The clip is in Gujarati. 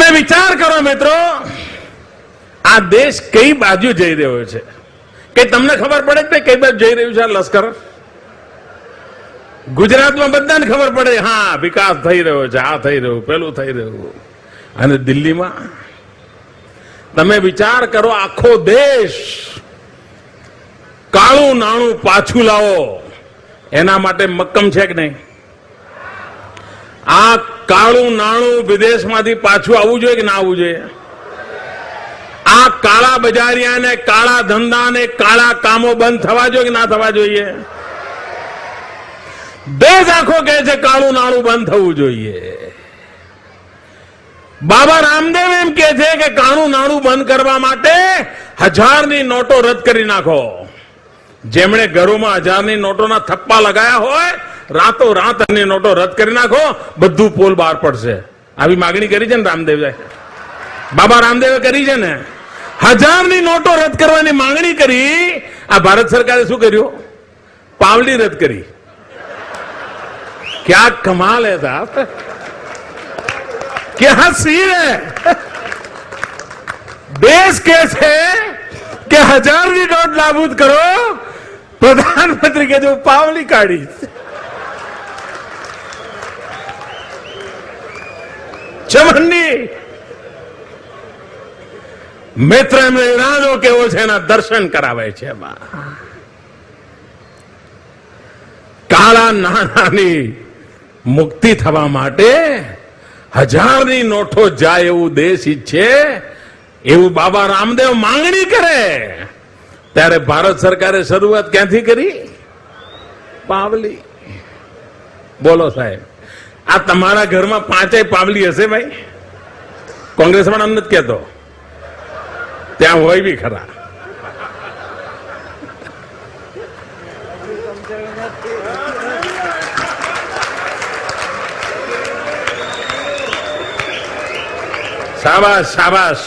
તમે વિચાર કરો મિત્રો, આ દેશ કઈ બાજુ જઈ રહ્યો છે કે તમને ખબર પડે કે કઈ બાજુ જઈ રહ્યું છે આ લશ્કર? ગુજરાતમાં બધાને ખબર પડે, હા વિકાસ થઈ રહ્યો છે, આ થઈ રહ્યું, પેલું થઈ રહ્યું. અને દિલ્હીમાં તમે વિચાર કરો, આખો દેશ કાળું નાણું પાછું લાવો એના માટે મક્કમ છે કે નહીં? આ કાળું નાણું વિદેશમાંથી પાછું આવવું જોઈએ કે ના આવવું જોઈએ? આ કાળા બજારિયા ને કાળા ધંધા ને કાળા કામો બંધ થવા જોઈએ કે ના થવા જોઈએ? દેશ આખો કહે છે કાળું નાણું બંધ થવું જોઈએ. બાબા રામદેવ એમ કે છે કે કાળું નાણું બંધ કરવા માટે 1000ની નોટો રદ કરી નાખો. જેમણે ઘરોમાં 1000ની નોટોના થપ્પા લગાયા હોય, રાતો રાત ની નોટો રદ કરી નાખો, બધું પોલ બહાર પડશે. આવી માગણી કરી છે ને રામદેવે, બાબા રામદેવે કરી છે ને. 1000ની નોટો રદ કરવાની માંગણી કરી. આ ભારત સરકારે શું કર્યું? પાવલી રદ કરી. क्या कमाल है साहब, क्या सीन है. देश कैसे कि 1000ની નોટ નાબૂદ કરો, પ્રધાનમંત્રી કે જો પાવલી કાઢી. ચમનની મિત્ર એમને ઈરાદો કેવો છે એના દર્શન કરાવે છે. કાળા નાણાંની મુક્તિ થવા માટે 1000ની નોટો જાય એવું દેશ ઈચ્છે, એવું બાબા રામદેવ માંગણી કરે, ત્યારે ભારત સરકારે શરૂઆત ક્યાંથી કરી? પાવલી. બોલો સાહેબ, આ તમારા ઘરમાં 5 પાવલી હશે ભાઈ? કોંગ્રેસ વાળા નથી કહેતો, ત્યાં હોય બી ખરા. શાબાશ શાબાશ.